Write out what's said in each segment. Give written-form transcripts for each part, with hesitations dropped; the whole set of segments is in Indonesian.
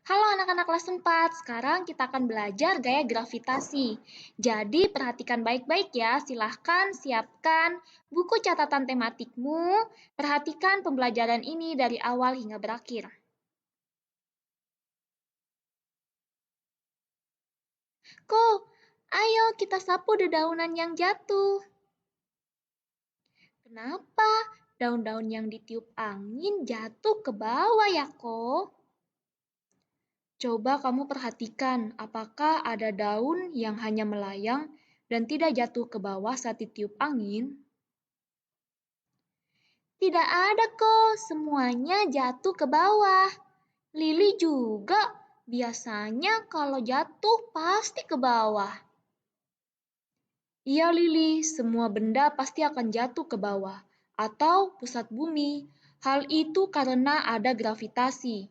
Halo anak-anak kelas 4, sekarang kita akan belajar gaya gravitasi. Jadi perhatikan baik-baik ya, silahkan siapkan buku catatan tematikmu, perhatikan pembelajaran ini dari awal hingga berakhir. Ko, ayo kita sapu dedaunan yang jatuh. Kenapa daun-daun yang ditiup angin jatuh ke bawah ya, Ko? Coba kamu perhatikan, apakah ada daun yang hanya melayang dan tidak jatuh ke bawah saat ditiup angin? Tidak ada kok, semuanya jatuh ke bawah. Lili juga biasanya kalau jatuh pasti ke bawah. Iya Lili, semua benda pasti akan jatuh ke bawah atau pusat bumi. Hal itu karena ada gravitasi.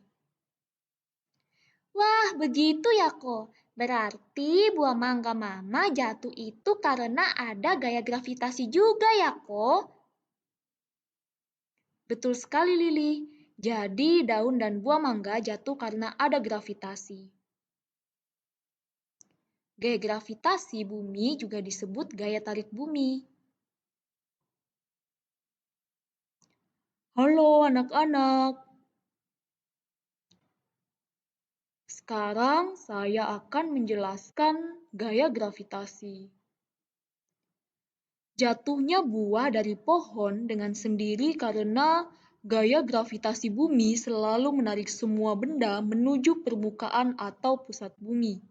Wah, begitu ya kok. Berarti buah mangga mama jatuh itu karena ada gaya gravitasi juga ya kok. Betul sekali Lili. Jadi daun dan buah mangga jatuh karena ada gravitasi. Gaya gravitasi bumi juga disebut gaya tarik bumi. Halo anak-anak. Sekarang saya akan menjelaskan gaya gravitasi. Jatuhnya buah dari pohon dengan sendiri karena gaya gravitasi bumi selalu menarik semua benda menuju permukaan atau pusat bumi.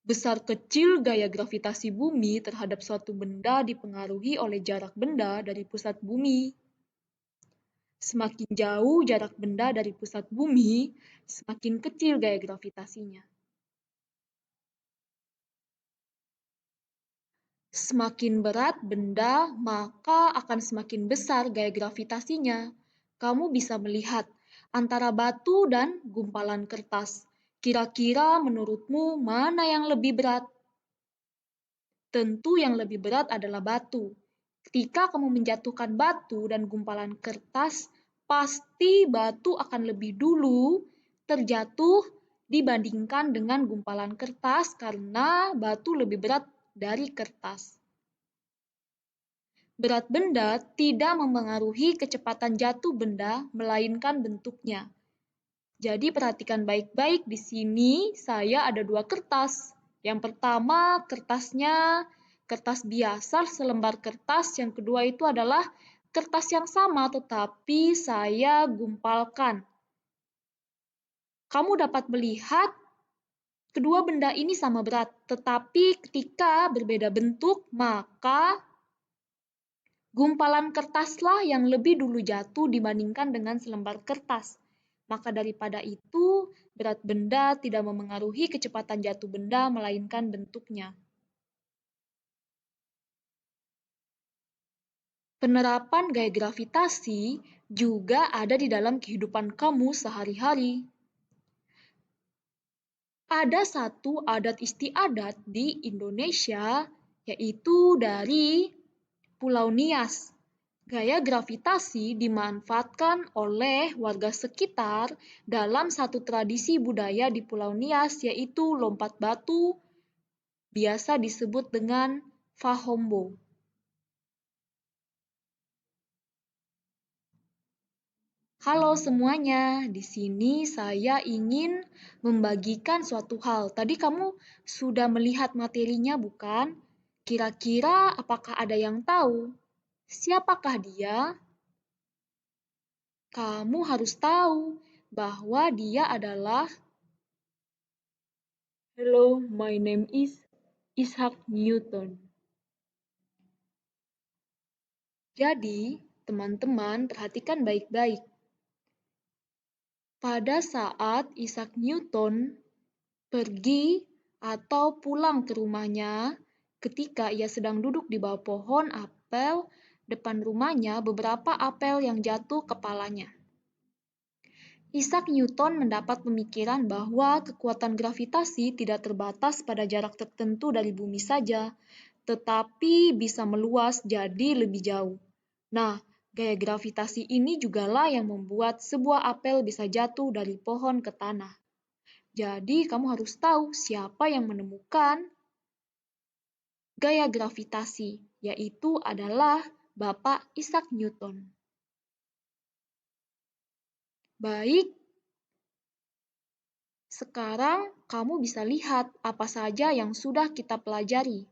Besar kecil gaya gravitasi bumi terhadap suatu benda dipengaruhi oleh jarak benda dari pusat bumi. Semakin jauh jarak benda dari pusat bumi, semakin kecil gaya gravitasinya. Semakin berat benda, maka akan semakin besar gaya gravitasinya. Kamu bisa melihat antara batu dan gumpalan kertas. Kira-kira menurutmu mana yang lebih berat? Tentu yang lebih berat adalah batu. Ketika kamu menjatuhkan batu dan gumpalan kertas, pasti batu akan lebih dulu terjatuh dibandingkan dengan gumpalan kertas karena batu lebih berat dari kertas. Berat benda tidak memengaruhi kecepatan jatuh benda, melainkan bentuknya. Jadi perhatikan baik-baik di sini saya ada dua kertas. Yang pertama kertasnya kertas biasa selembar kertas, yang kedua itu adalah kertas yang sama tetapi saya gumpalkan. Kamu dapat melihat kedua benda ini sama berat, tetapi ketika berbeda bentuk maka gumpalan kertaslah yang lebih dulu jatuh dibandingkan dengan selembar kertas. Maka daripada itu, berat benda tidak memengaruhi kecepatan jatuh benda, melainkan bentuknya. Penerapan gaya gravitasi juga ada di dalam kehidupan kamu sehari-hari. Ada satu adat istiadat di Indonesia, yaitu dari Pulau Nias. Gaya gravitasi dimanfaatkan oleh warga sekitar dalam satu tradisi budaya di Pulau Nias, yaitu lompat batu, biasa disebut dengan Fahombo. Halo semuanya, di sini saya ingin membagikan suatu hal. Tadi kamu sudah melihat materinya, bukan? Kira-kira apakah ada yang tahu? Siapakah dia? Kamu harus tahu bahwa dia adalah Hello, my name is Isaac Newton. Jadi, teman-teman perhatikan baik-baik. Pada saat Isaac Newton pergi atau pulang ke rumahnya, ketika ia sedang duduk di bawah pohon apel depan rumahnya, beberapa apel yang jatuh kepalanya. Isaac Newton mendapat pemikiran bahwa kekuatan gravitasi tidak terbatas pada jarak tertentu dari bumi saja, tetapi bisa meluas jadi lebih jauh. Nah, Gaya gravitasi ini jugalah yang membuat sebuah apel bisa jatuh dari pohon ke tanah. Jadi, kamu harus tahu siapa yang menemukan gaya gravitasi, yaitu adalah Bapak Isaac Newton. Baik, sekarang kamu bisa lihat apa saja yang sudah kita pelajari.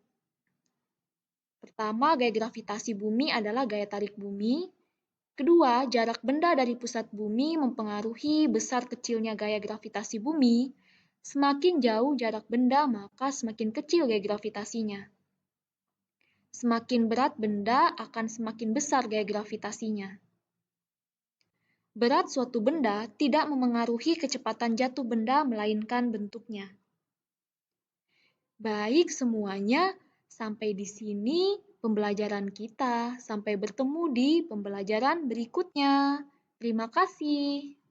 Pertama, gaya gravitasi bumi adalah gaya tarik bumi. Kedua, jarak benda dari pusat bumi mempengaruhi besar kecilnya gaya gravitasi bumi. Semakin jauh jarak benda, maka semakin kecil gaya gravitasinya. Semakin berat benda akan semakin besar gaya gravitasinya. Berat suatu benda tidak memengaruhi kecepatan jatuh benda, melainkan bentuknya. Baik semuanya, sampai di sini pembelajaran kita. Sampai bertemu di pembelajaran berikutnya. Terima kasih.